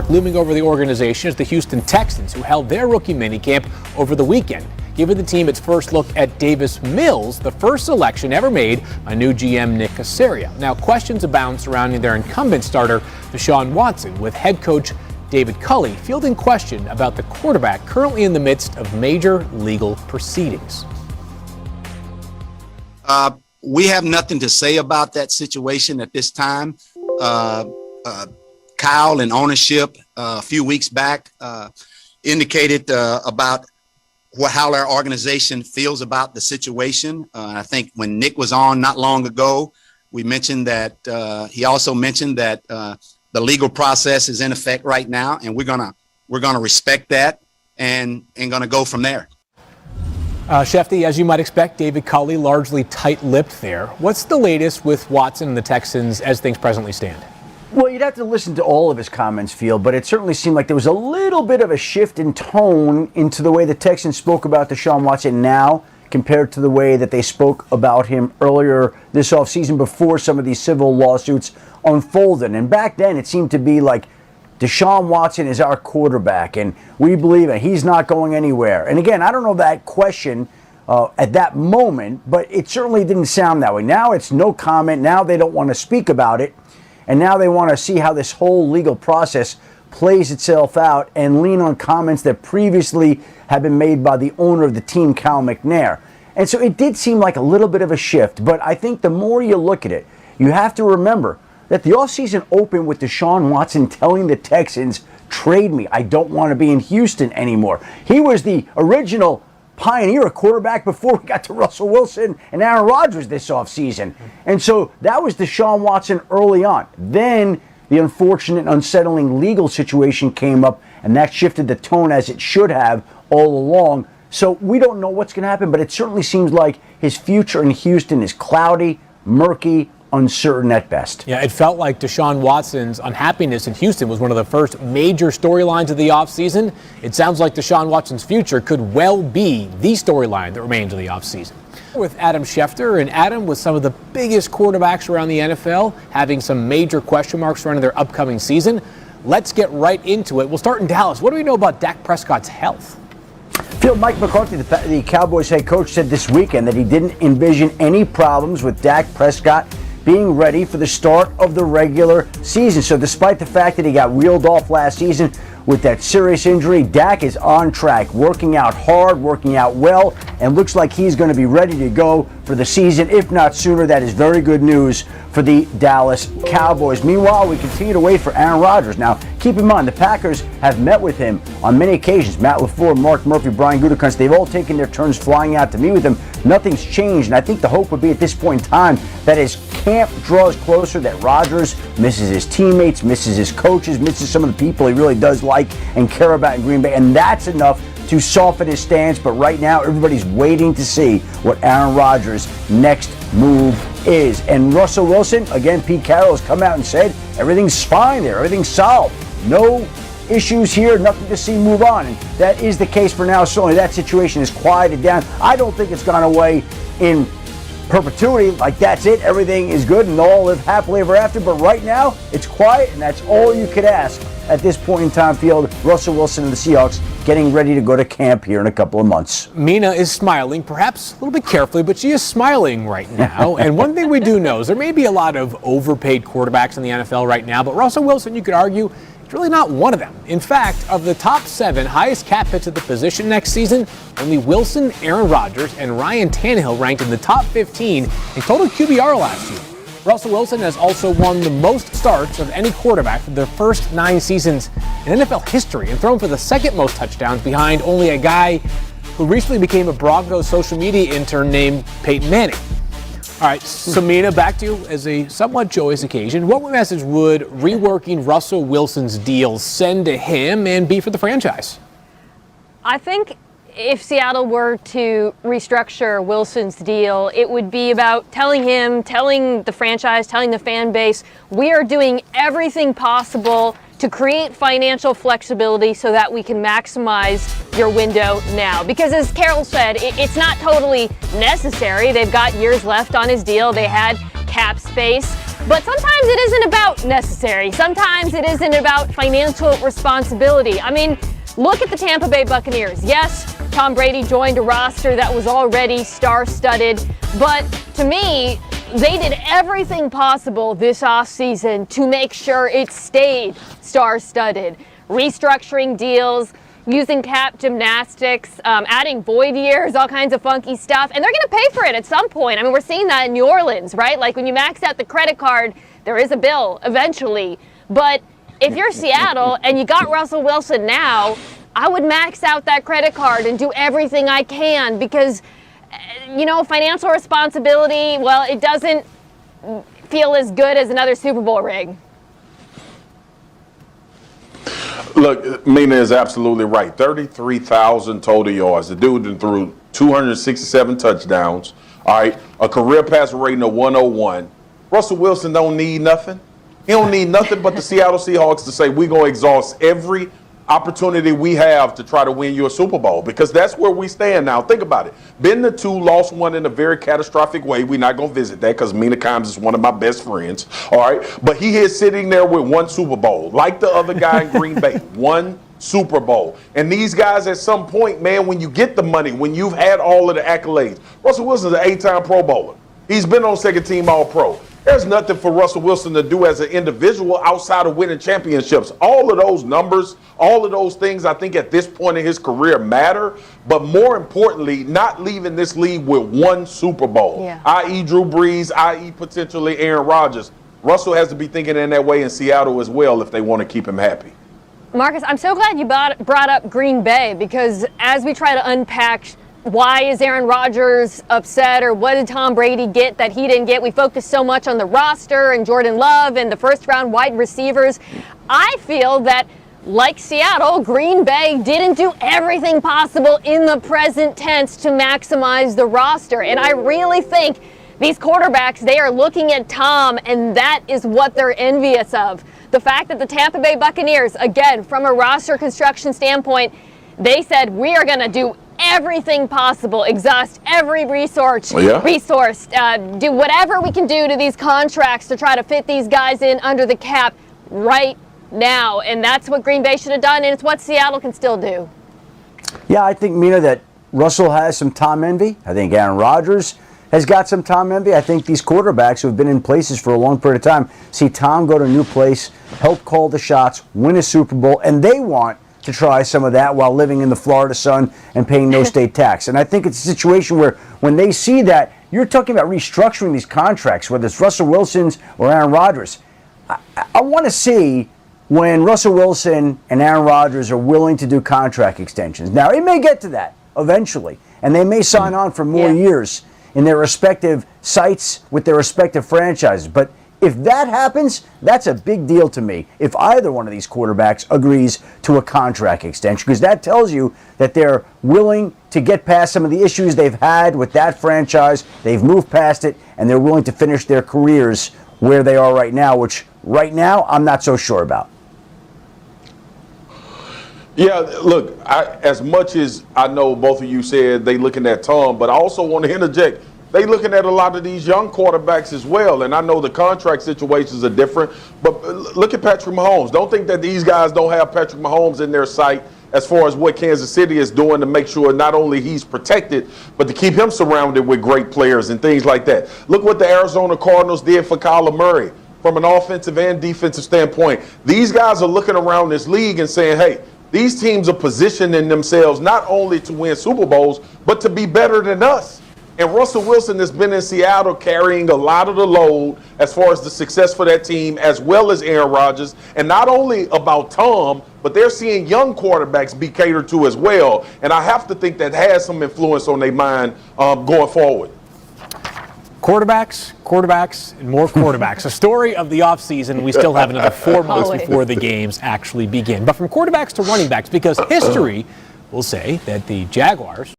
Looming over the organization is the Houston Texans, who held their rookie minicamp over the weekend, giving the team its first look at Davis Mills, the first selection ever made by new GM Nick Caserio. Now, questions abound surrounding their incumbent starter, Deshaun Watson, with head coach David Culley fielding question about the quarterback currently in the midst of major legal proceedings. We have nothing to say about that situation at this time. Kyle and ownership a few weeks back indicated about how our organization feels about the situation. I think when Nick was on not long ago, we mentioned that he also mentioned that the legal process is in effect right now, and we're gonna respect that and gonna go from there. Schefter, as you might expect, David Culley largely tight-lipped there. What's the latest with Watson and the Texans as things presently stand? Well, you'd have to listen to all of his comments, Field, but it certainly seemed like there was a little bit of a shift in tone into the way the Texans spoke about Deshaun Watson now compared to the way that they spoke about him earlier this offseason before some of these civil lawsuits unfolded. And back then, it seemed to be like Deshaun Watson is our quarterback, and we believe that he's not going anywhere. And again, I don't know that question at that moment, but it certainly didn't sound that way. Now it's no comment. Now they don't want to speak about it. And now they want to see how this whole legal process plays itself out and lean on comments that previously had been made by the owner of the team, Cal McNair. And so it did seem like a little bit of a shift. But I think the more you look at it, you have to remember that the offseason opened with Deshaun Watson telling the Texans, trade me. I don't want to be in Houston anymore. He was the original pioneer a quarterback before we got to Russell Wilson and Aaron Rodgers this offseason. And so that was Deshaun Watson early on. Then the unfortunate, unsettling legal situation came up, and that shifted the tone as it should have all along. So we don't know what's going to happen, but it certainly seems like his future in Houston is cloudy, murky, uncertain at best. Yeah, it felt like Deshaun Watson's unhappiness in Houston was one of the first major storylines of the offseason. It sounds like Deshaun Watson's future could well be the storyline that remains of the offseason. With Adam Schefter, and Adam, with some of the biggest quarterbacks around the NFL having some major question marks surrounding their upcoming season, let's get right into it. We'll start in Dallas. What do we know about Dak Prescott's health? Phil, Mike McCarthy, the Cowboys head coach, said this weekend that he didn't envision any problems with Dak Prescott being ready for the start of the regular season. So despite the fact that he got wheeled off last season with that serious injury, Dak is on track, working out hard, working out well, and looks like he's going to be ready to go for the season, if not sooner. That is very good news for the Dallas Cowboys. Meanwhile, we continue to wait for Aaron Rodgers. Now, keep in mind, the Packers have met with him on many occasions. Matt LaFleur, Mark Murphy, Brian Gutekunst, they've all taken their turns flying out to meet with him. Nothing's changed, and I think the hope would be at this point in time that as camp draws closer, that Rodgers misses his teammates, misses his coaches, misses some of the people he really does like and care about in Green Bay, and that's enough to soften his stance. But right now, everybody's waiting to see what Aaron Rodgers' next move is. And Russell Wilson, again, Pete Carroll has come out and said everything's fine there, everything's solved. No issues here, nothing to see, move on. And that is the case for now. Certainly that situation is quieted down. I don't think it's gone away in perpetuity, like that's it, everything is good and they'll all live happily ever after. But right now, it's quiet, and that's all you could ask at this point in time. Field, Russell Wilson and the Seahawks getting ready to go to camp here in a couple of months. Mina is smiling, perhaps a little bit carefully, but she is smiling right now. And one thing we do know is there may be a lot of overpaid quarterbacks in the NFL right now, but Russell Wilson, you could argue, is really not one of them. In fact, of the top 7 highest cap hits at the position next season, only Wilson, Aaron Rodgers, and Ryan Tannehill ranked in the top 15 in total QBR last year. Russell Wilson has also won the most starts of any quarterback for the first 9 seasons in NFL history and thrown for the second most touchdowns behind only a guy who recently became a Broncos social media intern named Peyton Manning. All right, so Mina, back to you as a somewhat joyous occasion. What message would reworking Russell Wilson's deal send to him and be for the franchise? I think if Seattle were to restructure Wilson's deal, it would be about telling him, telling the franchise, telling the fan base, we are doing everything possible to create financial flexibility so that we can maximize your window now. Because as Carroll said, it's not totally necessary. They've got years left on his deal. They had cap space. But sometimes it isn't about necessary. Sometimes it isn't about financial responsibility. I mean, look at the Tampa Bay Buccaneers. Yes, Tom Brady joined a roster that was already star-studded, but to me, they did everything possible this offseason to make sure it stayed star-studded. Restructuring deals, using cap gymnastics, adding void years, all kinds of funky stuff. And they're going to pay for it at some point. I mean, we're seeing that in New Orleans, right? Like when you max out the credit card, there is a bill eventually. But if you're Seattle and you got Russell Wilson now, I would max out that credit card and do everything I can because, you know, financial responsibility, well, it doesn't feel as good as another Super Bowl ring. Look, Mina is absolutely right. 33,000 total yards. The dude threw 267 touchdowns. All right, a career passer rating of 101. Russell Wilson don't need nothing. He don't need nothing but the Seattle Seahawks to say we're going to exhaust every opportunity we have to try to win you a Super Bowl, because that's where we stand now. Think about it. Been the two, lost one in a very catastrophic way. We're not going to visit that because Mina Kimes is one of my best friends. All right. But he is sitting there with one Super Bowl, like the other guy in Green Bay, one Super Bowl. And these guys at some point, man, when you get the money, when you've had all of the accolades, Russell Wilson's an 8-time Pro Bowler. He's been on second team All-Pro. There's nothing for Russell Wilson to do as an individual outside of winning championships. All of those numbers, all of those things, I think at this point in his career matter. But more importantly, not leaving this league with one Super Bowl, i.e. Drew Brees, i.e. potentially Aaron Rodgers. Russell has to be thinking in that way in Seattle as well if they want to keep him happy. Marcus, I'm so glad you brought up Green Bay, because as we try to unpack why is Aaron Rodgers upset, or what did Tom Brady get that he didn't get? We focus so much on the roster and Jordan Love and the first-round wide receivers. I feel that, like Seattle, Green Bay didn't do everything possible in the present tense to maximize the roster. And I really think these quarterbacks, they are looking at Tom, and that is what they're envious of. The fact that the Tampa Bay Buccaneers, again, from a roster construction standpoint, they said, we are going to do everything possible, exhaust every resource, do whatever we can do to these contracts to try to fit these guys in under the cap right now. And that's what Green Bay should have done, and it's what Seattle can still do. Yeah, I think, Mina, that Russell has some Tom envy. I think Aaron Rodgers has got some Tom envy. I think these quarterbacks who have been in places for a long period of time see Tom go to a new place, help call the shots, win a Super Bowl, and they want to try some of that while living in the Florida sun and paying no state tax. And I think it's a situation where when they see that, you're talking about restructuring these contracts, whether it's Russell Wilson's or Aaron Rodgers. I want to see when Russell Wilson and Aaron Rodgers are willing to do contract extensions. Now, it may get to that eventually, and they may sign on for more years in their respective sites with their respective franchises. But if that happens, that's a big deal to me. If either one of these quarterbacks agrees to a contract extension, because that tells you that they're willing to get past some of the issues they've had with that franchise. They've moved past it, and they're willing to finish their careers where they are right now, which right now I'm not so sure about. Yeah, look, as much as I know both of you said they looking at Tom, but I also want to interject. They looking at a lot of these young quarterbacks as well, and I know the contract situations are different, but look at Patrick Mahomes. Don't think that these guys don't have Patrick Mahomes in their sight as far as what Kansas City is doing to make sure not only he's protected, but to keep him surrounded with great players and things like that. Look what the Arizona Cardinals did for Kyler Murray from an offensive and defensive standpoint. These guys are looking around this league and saying, hey, these teams are positioning themselves not only to win Super Bowls, but to be better than us. And Russell Wilson has been in Seattle carrying a lot of the load as far as the success for that team, as well as Aaron Rodgers. And not only about Tom, but they're seeing young quarterbacks be catered to as well. And I have to think that has some influence on their mind going forward. Quarterbacks, and more quarterbacks. A story of the offseason. We still have another 4 months before the games actually begin. But from quarterbacks to running backs, because history will say that the Jaguars